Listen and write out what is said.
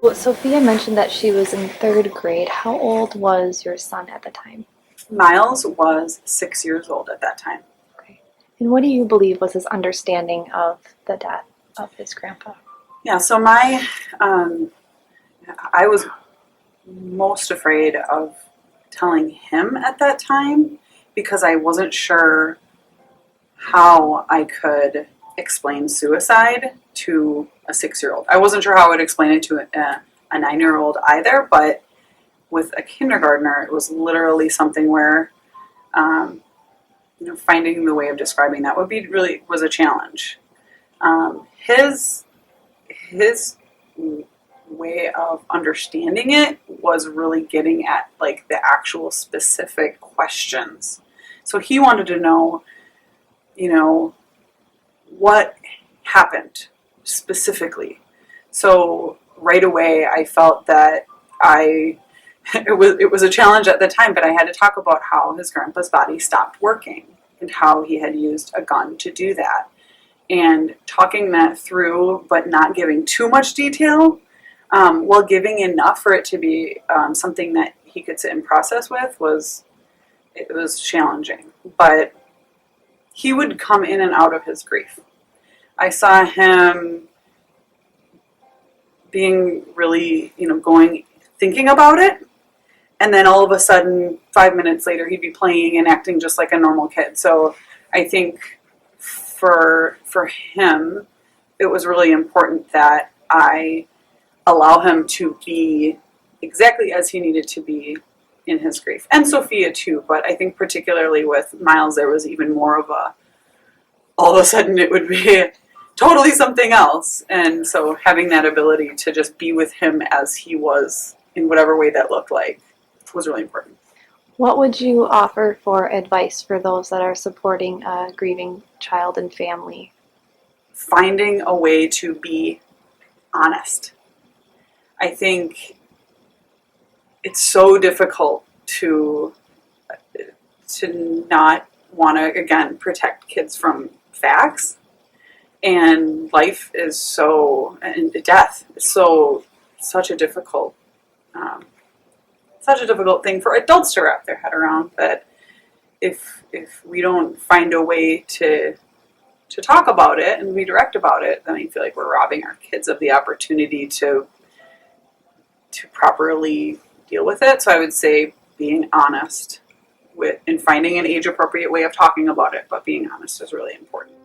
Well, Sophia mentioned that she was in third grade. How old was your son at the time? Miles was 6 years old at that time. Okay. And what do you believe was his understanding of the death of his grandpa? Yeah, so I was most afraid of telling him at that time because I wasn't sure how I could explain suicide to a 6-year-old. I wasn't sure how I would explain it to a 9-year-old either, but with a kindergartner, it was literally something where, finding the way of describing that would be really was a challenge. His way of understanding it was really getting at like the actual specific questions. So he wanted to know, what happened specifically. So right away I felt that it was a challenge at the time, but I had to talk about how his grandpa's body stopped working and how he had used a gun to do that. And talking that through, but not giving too much detail, while giving enough for it to be something that he could sit and process with was challenging. But he would come in and out of his grief. I saw him being really, thinking about it, and then all of a sudden, 5 minutes later, he'd be playing and acting just like a normal kid. So I think for him, it was really important that I allow him to be exactly as he needed to be in his grief. And Sophia too, but I think particularly with Miles, there was even more of all of a sudden it would be totally something else. And so having that ability to just be with him as he was in whatever way that looked like was really important. What would you offer for advice for those that are supporting a grieving child and family? Finding a way to be honest. I think it's so difficult to not want to, again, protect kids from facts. And life is and death is such a difficult thing for adults to wrap their head around, that if we don't find a way to talk about it and be direct about it, then I feel like we're robbing our kids of the opportunity to properly deal with it. So I would say being honest and finding an age appropriate way of talking about it, but being honest is really important.